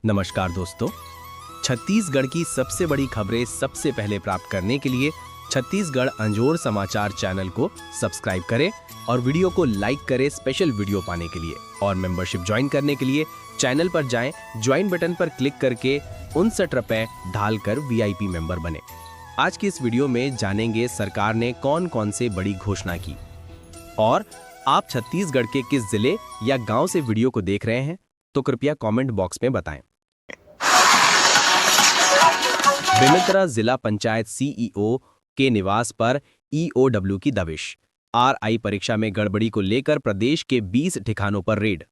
नमस्कार दोस्तों, छत्तीसगढ़ की सबसे बड़ी खबरें सबसे पहले प्राप्त करने के लिए छत्तीसगढ़ अंजोर समाचार चैनल को सब्सक्राइब करें और वीडियो को लाइक करें स्पेशल वीडियो पाने के लिए। और मेंबरशिप ज्वाइन करने के लिए चैनल पर जाएं, ज्वाइन बटन पर क्लिक करके 59 रुपए डालकर वीआईपी मेंबर बने। आज की इस वीडियो में जानेंगे सरकार ने कौन कौन से बड़ी घोषणा की और आप छत्तीसगढ़ के किस जिले या गांव से वीडियो को देख रहे हैं तो कृपया कमेंट बॉक्स में बताएं। बेमेतरा जिला पंचायत सीईओ के निवास पर ईओडब्ल्यू की दबिश। आरआई परीक्षा में गड़बड़ी को लेकर प्रदेश के 20 ठिकानों पर रेड।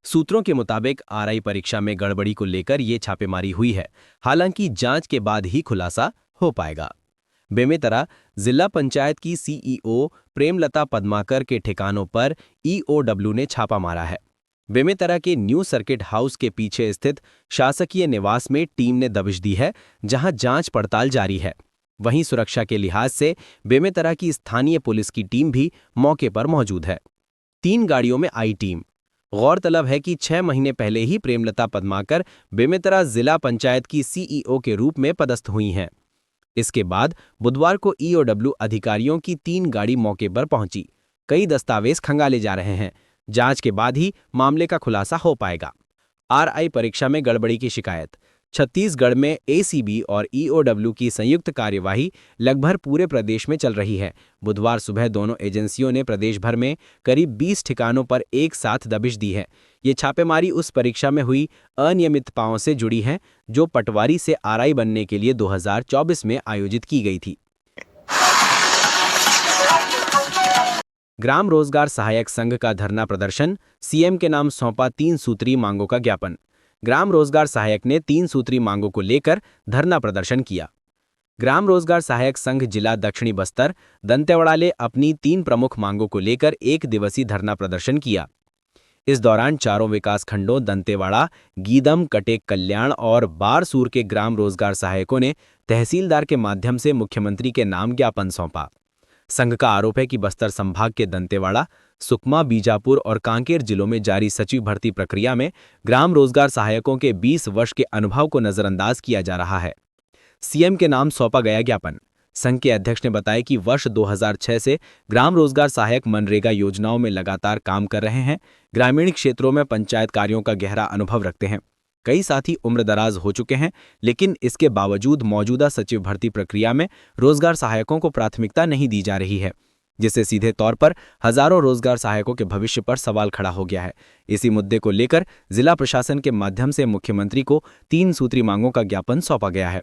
सूत्रों के मुताबिक आरआई परीक्षा में गड़बड़ी को लेकर ये छापेमारी हुई है, हालांकि जांच के बाद ही खुलासा हो पाएगा। बेमेतरा जिला पंचायत की सीईओ प्रेमलता पद्माकर के ठिकानों पर ईओडब्ल्यू ने छापा मारा है। बेमेतरा के न्यू सर्किट हाउस के पीछे स्थित शासकीय निवास में टीम ने दबिश दी है, जहां जांच पड़ताल जारी है। वहीं सुरक्षा के लिहाज से बेमेतरा की स्थानीय पुलिस की टीम भी मौके पर मौजूद है। 3 गाड़ियों में आई टीम। गौरतलब है कि 6 महीने पहले ही प्रेमलता पद्माकर बेमेतरा जिला पंचायत की सीईओ के रूप में पदस्थ हुई हैं। इसके बाद बुधवार को ईओडब्ल्यू अधिकारियों की 3 गाड़ी मौके पर पहुंची। कई दस्तावेज खंगाले जा रहे हैं। जांच के बाद ही मामले का खुलासा हो पाएगा। आरआई परीक्षा में गड़बड़ी की शिकायत। छत्तीसगढ़ में एसीबी और ईओडब्ल्यू की संयुक्त कार्यवाही लगभग पूरे प्रदेश में चल रही है। बुधवार सुबह दोनों एजेंसियों ने प्रदेश भर में करीब 20 ठिकानों पर एक साथ दबिश दी है। ये छापेमारी उस परीक्षा में हुई अनियमितताओं से जुड़ी है जो पटवारी से आरआई बनने के लिए 2024 में आयोजित की गई थी। ग्राम रोजगार सहायक संघ का धरना प्रदर्शन। सीएम के नाम सौंपा 3 सूत्री मांगों का ज्ञापन। ग्राम रोजगार सहायक ने 3 सूत्री मांगों को लेकर धरना प्रदर्शन किया। ग्राम रोजगार सहायक संघ जिला दक्षिणी बस्तर दंतेवाड़ा ने अपनी 3 प्रमुख मांगों को लेकर 1 दिवसीय धरना प्रदर्शन किया। इस दौरान चारों विकास खंडों दंतेवाड़ा, गीदम, कटेक कल्याण और बारसूर के ग्राम रोजगार सहायकों ने तहसीलदार के माध्यम से मुख्यमंत्री के नाम ज्ञापन सौंपा। संघ का आरोप है कि बस्तर संभाग के दंतेवाड़ा, सुकमा, बीजापुर और कांकेर जिलों में जारी सचिव भर्ती प्रक्रिया में ग्राम रोजगार सहायकों के 20 वर्ष के अनुभव को नजरअंदाज किया जा रहा है। सीएम के नाम सौंपा गया ज्ञापन। संघ के अध्यक्ष ने बताया कि वर्ष 2006 से ग्राम रोजगार सहायक मनरेगा योजनाओं में लगातार काम कर रहे हैं। ग्रामीण क्षेत्रों में पंचायत कार्यों का गहरा अनुभव रखते हैं। कई साथी उम्रदराज हो चुके हैं, लेकिन इसके बावजूद मौजूदा सचिव भर्ती प्रक्रिया में रोजगार सहायकों को प्राथमिकता नहीं दी जा रही है, जिससे सीधे तौर पर हजारों रोजगार सहायकों के भविष्य पर सवाल खड़ा हो गया है। इसी मुद्दे को लेकर जिला प्रशासन के माध्यम से मुख्यमंत्री को 3 सूत्री मांगों का ज्ञापन सौंपा गया है।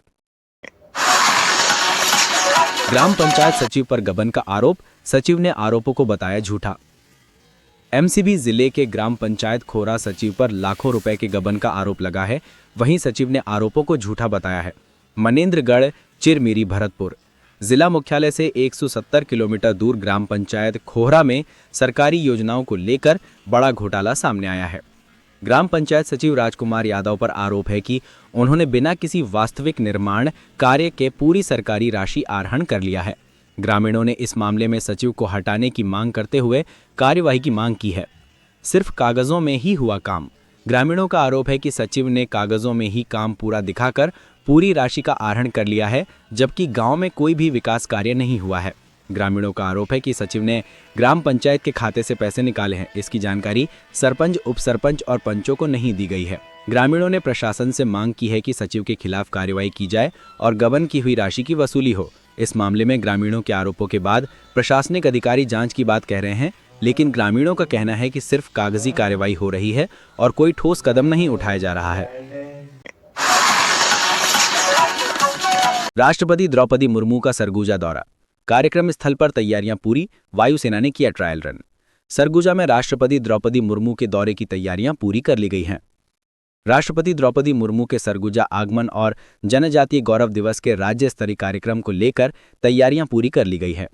ग्राम पंचायत सचिव पर गबन का आरोप। सचिव ने आरोपों को बताया झूठा। एमसीबी जिले के ग्राम पंचायत खोरा सचिव पर लाखों रुपए के गबन का आरोप लगा है। वहीं सचिव ने आरोपों को झूठा बताया है। मनेन्द्रगढ़, चिरमिरी, भरतपुर जिला मुख्यालय से 170 किलोमीटर दूर ग्राम पंचायत खोहरा में सरकारी योजनाओं को लेकर बड़ा घोटाला सामने आया है। ग्राम पंचायत सचिव राजकुमार यादव पर आरोप है कि उन्होंने बिना किसी वास्तविक निर्माण कार्य के पूरी सरकारी राशि आहरण कर लिया है। ग्रामीणों ने इस मामले में सचिव को हटाने की मांग करते हुए कार्यवाही की मांग की है। सिर्फ कागजों में ही हुआ काम। ग्रामीणों का आरोप है कि सचिव ने कागजों में ही काम पूरा दिखाकर पूरी राशि का आहरण कर लिया है, जबकि गांव में कोई भी विकास कार्य नहीं हुआ है। ग्रामीणों का आरोप है कि सचिव ने ग्राम पंचायत के खाते से पैसे निकाले हैं। इसकी जानकारी सरपंच, उप सरपंच और पंचों को नहीं दी गई है। ग्रामीणों ने प्रशासन से मांग की है कि सचिव के खिलाफ कार्रवाई की जाए और गबन की हुई राशि की वसूली हो। इस मामले में ग्रामीणों के आरोपों के बाद प्रशासनिक अधिकारी जांच की बात कह रहे हैं, लेकिन ग्रामीणों का कहना है कि सिर्फ कागजी कार्रवाई हो रही है और कोई ठोस कदम नहीं उठाया जा रहा है। राष्ट्रपति द्रौपदी मुर्मू का सरगुजा दौरा। कार्यक्रम स्थल पर तैयारियां पूरी। वायुसेना ने किया ट्रायल रन। सरगुजा में राष्ट्रपति द्रौपदी मुर्मू के दौरे की तैयारियां पूरी कर ली गई हैं। राष्ट्रपति द्रौपदी मुर्मू के सरगुजा आगमन और जनजातीय गौरव दिवस के राज्य स्तरीय कार्यक्रम को लेकर तैयारियां पूरी कर ली गई है।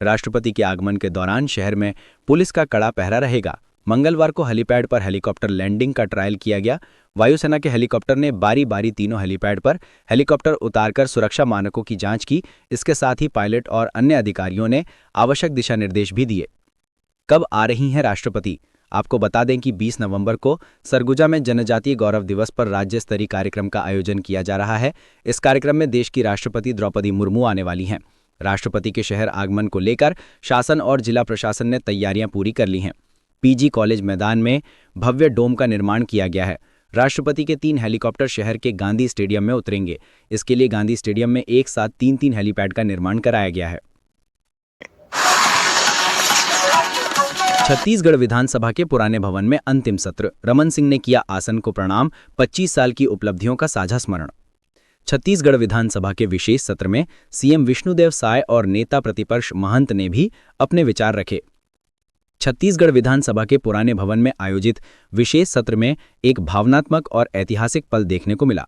राष्ट्रपति के आगमन के दौरान शहर में पुलिस का कड़ा पहरा रहेगा। मंगलवार को हेलीपैड पर हेलीकॉप्टर लैंडिंग का ट्रायल किया गया। वायुसेना के हेलीकॉप्टर ने बारी बारी तीनों हेलीपैड पर हेलीकॉप्टर उतारकर सुरक्षा मानकों की जांच की। इसके साथ ही पायलट और अन्य अधिकारियों ने आवश्यक दिशा निर्देश भी दिए। कब आ रही हैं राष्ट्रपति? आपको बता दें कि 20 नवंबर को सरगुजा में जनजातीय गौरव दिवस पर राज्य स्तरीय कार्यक्रम का आयोजन किया जा रहा है। इस कार्यक्रम में देश की राष्ट्रपति द्रौपदी मुर्मू आने वाली हैं। राष्ट्रपति के शहर आगमन को लेकर शासन और जिला प्रशासन ने तैयारियां पूरी कर ली हैं। पीजी कॉलेज मैदान में भव्य डोम का निर्माण किया गया है। राष्ट्रपति के 3 हेलीकॉप्टर शहर के गांधी स्टेडियम में उतरेंगे। इसके लिए गांधी स्टेडियम में एक साथ 3-3 हेलीपैड का निर्माण कराया गया है। छत्तीसगढ़ विधानसभा के पुराने भवन में अंतिम सत्र, रमन सिंह ने किया आसन को प्रणाम, 25 साल की उपलब्धियों का साझा स्मरण। छत्तीसगढ़ विधानसभा के विशेष सत्र में सीएम विष्णुदेव साय और नेता प्रतिपक्ष महंत ने भी अपने विचार रखे। छत्तीसगढ़ विधानसभा के पुराने भवन में आयोजित विशेष सत्र में एक भावनात्मक और ऐतिहासिक पल देखने को मिला।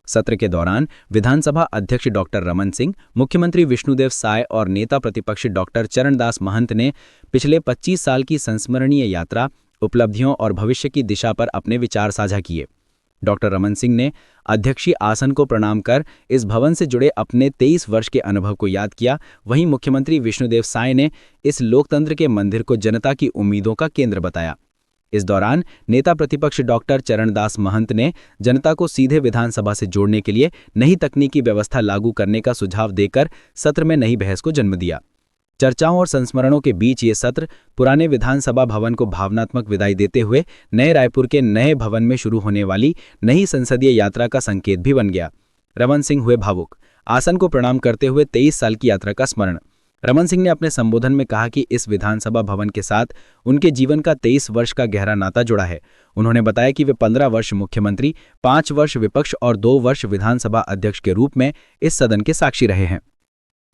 सत्र के दौरान विधानसभा अध्यक्ष डॉक्टर रमन सिंह, मुख्यमंत्री विष्णुदेव साय और नेता प्रतिपक्ष डॉक्टर चरणदास महंत ने पिछले 25 साल की संस्मरणीय यात्रा, उपलब्धियों और भविष्य की दिशा पर अपने विचार साझा किए। डॉक्टर रमन सिंह ने अध्यक्षीय आसन को प्रणाम कर इस भवन से जुड़े अपने 23 वर्ष के अनुभव को याद किया। वहीं मुख्यमंत्री विष्णुदेव साय ने इस लोकतंत्र के मंदिर को जनता की उम्मीदों का केंद्र बताया। इस दौरान नेता प्रतिपक्ष डॉक्टर चरणदास महंत ने जनता को सीधे विधानसभा से जोड़ने के लिए नई तकनीकी व्यवस्था लागू करने का सुझाव देकर सत्र में नई बहस को जन्म दिया। चर्चाओं और संस्मरणों के बीच ये सत्र पुराने विधानसभा भवन को भावनात्मक विदाई देते हुए नए रायपुर के नए भवन में शुरू होने वाली नई संसदीय यात्रा का संकेत भी बन गया। रमन सिंह हुए भावुक, आसन को प्रणाम करते हुए 23 साल की यात्रा का स्मरण। रमन सिंह ने अपने संबोधन में कहा कि इस विधानसभा भवन के साथ उनके जीवन का 23 वर्ष का गहरा नाता जुड़ा है। उन्होंने बताया कि वे 15 वर्ष मुख्यमंत्री, 5 वर्ष विपक्ष और 2 वर्ष विधानसभा अध्यक्ष के रूप में इस सदन के साक्षी रहे हैं।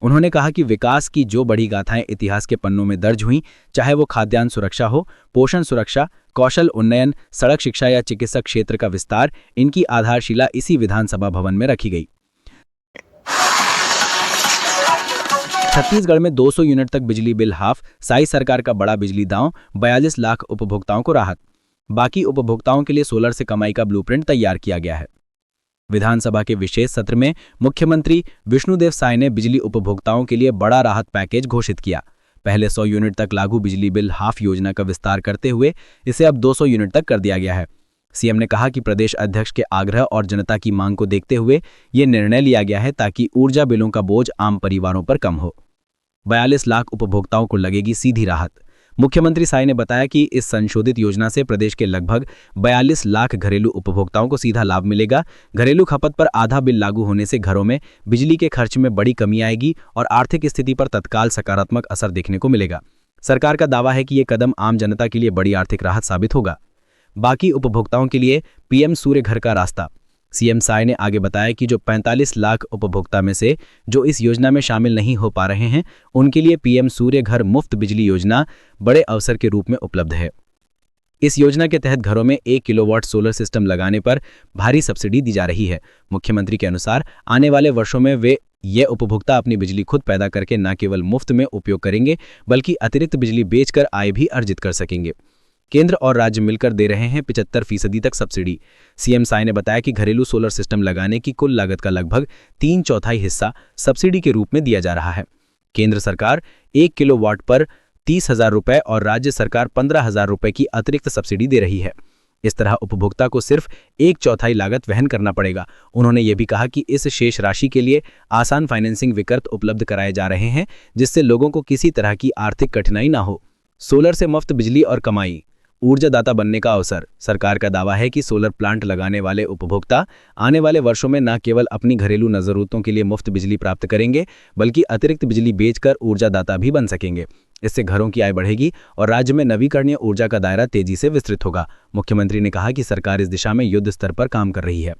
उन्होंने कहा कि विकास की जो बड़ी गाथाएं इतिहास के पन्नों में दर्ज हुईं, चाहे वो खाद्यान्न सुरक्षा हो, पोषण सुरक्षा, कौशल उन्नयन, सड़क शिक्षा या चिकित्सा क्षेत्र का विस्तार, इनकी आधारशिला इसी विधानसभा भवन में रखी गई। छत्तीसगढ़ में 200 यूनिट तक बिजली बिल हाफ, साई सरकार का बड़ा बिजली दांव, 42 लाख उपभोक्ताओं को राहत। बाकी उपभोक्ताओं के लिए सोलर से कमाई का ब्लूप्रिंट तैयार किया गया है। विधानसभा के विशेष सत्र में मुख्यमंत्री विष्णुदेव साय ने बिजली उपभोक्ताओं के लिए बड़ा राहत पैकेज घोषित किया। पहले 100 यूनिट तक लागू बिजली बिल हाफ योजना का विस्तार करते हुए इसे अब 200 यूनिट तक कर दिया गया है। सीएम ने कहा कि प्रदेश अध्यक्ष के आग्रह और जनता की मांग को देखते हुए ये निर्णय लिया गया है ताकि ऊर्जा बिलों का बोझ आम परिवारों पर कम हो। 42 लाख उपभोक्ताओं को लगेगी सीधी राहत। मुख्यमंत्री साय ने बताया कि इस संशोधित योजना से प्रदेश के लगभग 42 लाख घरेलू उपभोक्ताओं को सीधा लाभ मिलेगा। घरेलू खपत पर आधा बिल लागू होने से घरों में बिजली के खर्च में बड़ी कमी आएगी और आर्थिक स्थिति पर तत्काल सकारात्मक असर देखने को मिलेगा। सरकार का दावा है कि ये कदम आम जनता के लिए बड़ी आर्थिक राहत साबित होगा। बाकी उपभोक्ताओं के लिए पीएम सूर्य घर का रास्ता। सीएम साय ने आगे बताया कि जो 45 लाख उपभोक्ता में से जो इस योजना में शामिल नहीं हो पा रहे हैं, उनके लिए पीएम सूर्य घर मुफ्त बिजली योजना बड़े अवसर के रूप में उपलब्ध है। इस योजना के तहत घरों में 1 किलोवाट सोलर सिस्टम लगाने पर भारी सब्सिडी दी जा रही है। मुख्यमंत्री के अनुसार आने वाले वर्षों में ये उपभोक्ता अपनी बिजली खुद पैदा करके न केवल मुफ्त में उपयोग करेंगे बल्कि अतिरिक्त बिजली बेचकर आय भी अर्जित कर सकेंगे। केंद्र और राज्य मिलकर दे रहे हैं 75% तक सब्सिडी। सीएम साय ने बताया कि घरेलू सोलर सिस्टम लगाने की कुल लागत का लगभग 3/4 हिस्सा सब्सिडी के रूप में दिया जा रहा है। केंद्र सरकार 1 किलोवाट पर 30,000 रुपये और राज्य सरकार 15,000 रुपये की अतिरिक्त सब्सिडी दे रही है। इस तरह उपभोक्ता को सिर्फ 1/4 लागत वहन करना पड़ेगा। उन्होंने ये भी कहा कि इस शेष राशि के लिए आसान फाइनेंसिंग विकल्प उपलब्ध कराए जा रहे हैं जिससे लोगों को किसी तरह की आर्थिक कठिनाई ना हो। सोलर से मुफ्त बिजली और कमाई, ऊर्जादाता बनने का अवसर। सरकार का दावा है कि सोलर प्लांट लगाने वाले उपभोक्ता आने वाले वर्षों में न केवल अपनी घरेलू जरूरतों के लिए मुफ्त बिजली प्राप्त करेंगे बल्कि अतिरिक्त बिजली बेचकर ऊर्जादाता भी बन सकेंगे। इससे घरों की आय बढ़ेगी और राज्य में नवीकरणीय ऊर्जा का दायरा तेजी से विस्तृत होगा। मुख्यमंत्री ने कहा कि सरकार इस दिशा में युद्ध स्तर पर काम कर रही है।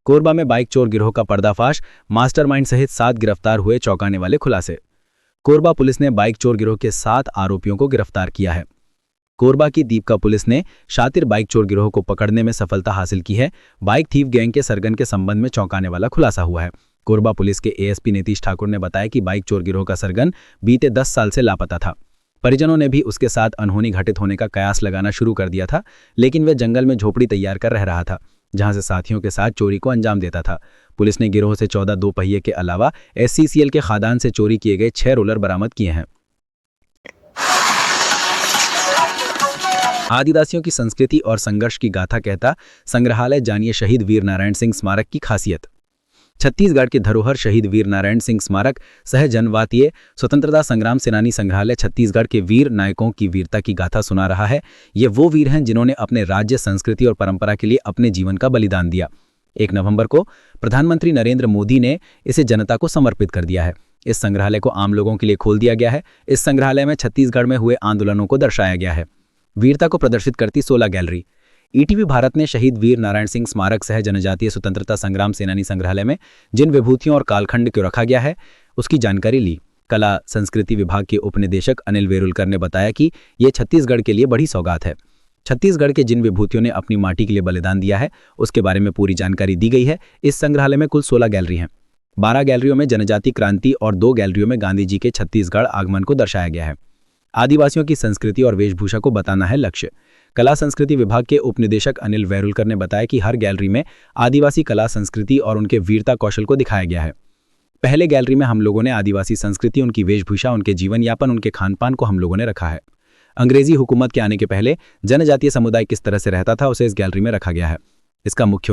कोरबा में बाइक चोर गिरोह का पर्दाफाश, मास्टरमाइंड सहित 7 गिरफ्तार हुए, चौंकाने वाले खुलासे। कोरबा पुलिस ने बाइक चोर गिरोह के 7 आरोपियों को गिरफ्तार किया है। कोरबा की दीपका पुलिस ने शातिर बाइक चोर गिरोह को पकड़ने में सफलता हासिल की है। बाइक थीव गैंग के सरगन के संबंध में चौंकाने वाला खुलासा हुआ है। कोरबा पुलिस के एएसपी नीतीश ठाकुर ने बताया कि बाइक चोर गिरोह का सरगन बीते 10 साल से लापता था। परिजनों ने भी उसके साथ अनहोनी घटित होने का कयास लगाना शुरू कर दिया था, लेकिन वह जंगल में झोपड़ी तैयार कर रह रहा था जहां से साथियों के साथ चोरी को अंजाम देता था। पुलिस ने गिरोह से 14 2 पहिए के अलावा एससीसीएल के खादान से चोरी किए गए 6 रोलर बरामद किए हैं। आदिवासियों की संस्कृति और संघर्ष की गाथा कहता संग्रहालय, जानिए शहीद वीर नारायण सिंह स्मारक की खासियत। छत्तीसगढ़ के धरोहर शहीद वीर नारायण सिंह स्मारक सह जनजातीय स्वतंत्रता संग्राम सेनानी संग्रहालय छत्तीसगढ़ के वीर नायकों की वीरता की गाथा सुना रहा है। ये वो वीर हैं जिन्होंने अपने राज्य, संस्कृति और परंपरा के लिए अपने जीवन का बलिदान दिया। 1 नवंबर को प्रधानमंत्री नरेंद्र मोदी ने इसे जनता को समर्पित कर दिया है। इस संग्रहालय को आम लोगों के लिए खोल दिया गया है। इस संग्रहालय में छत्तीसगढ़ में हुए आंदोलनों को दर्शाया गया है। वीरता को प्रदर्शित करती 16 गैलरी। ईटीवी भारत ने शहीद वीर नारायण सिंह स्मारक सह जनजातीय स्वतंत्रता संग्राम सेनानी संग्रहालय में जिन विभूतियों और कालखंड को रखा गया है उसकी जानकारी ली। कला संस्कृति विभाग के उपनिदेशक अनिल वेरुलकर ने बताया कि ये छत्तीसगढ़ के लिए बड़ी सौगात है। छत्तीसगढ़ के जिन विभूतियों ने अपनी माटी के लिए बलिदान दिया है उसके बारे में पूरी जानकारी दी गई है। इस संग्रहालय में कुल 16 गैलरी हैं। 12 गैलरियों में जनजातीय क्रांति और 2 गैलरियों में गांधी जी के छत्तीसगढ़ आगमन को दर्शाया गया है। आदिवासियों की संस्कृति और वेशभूषा को बताना है लक्ष्य। कला संस्कृति विभाग के उपनिदेशक अनिल वेरुलकर ने बताया कि हर गैलरी में आदिवासी कला संस्कृति और उनके वीरता कौशल को दिखाया गया है। पहले गैलरी में हम लोगों ने आदिवासी संस्कृति, उनकी वेशभूषा, उनके जीवन यापन, उनके खान पान को हम लोगों ने रखा है। अंग्रेजी हुकूमत के आने के पहले जनजातीय समुदाय किस तरह से रहता था उसे इस गैलरी में रखा गया है। इसका मुख्य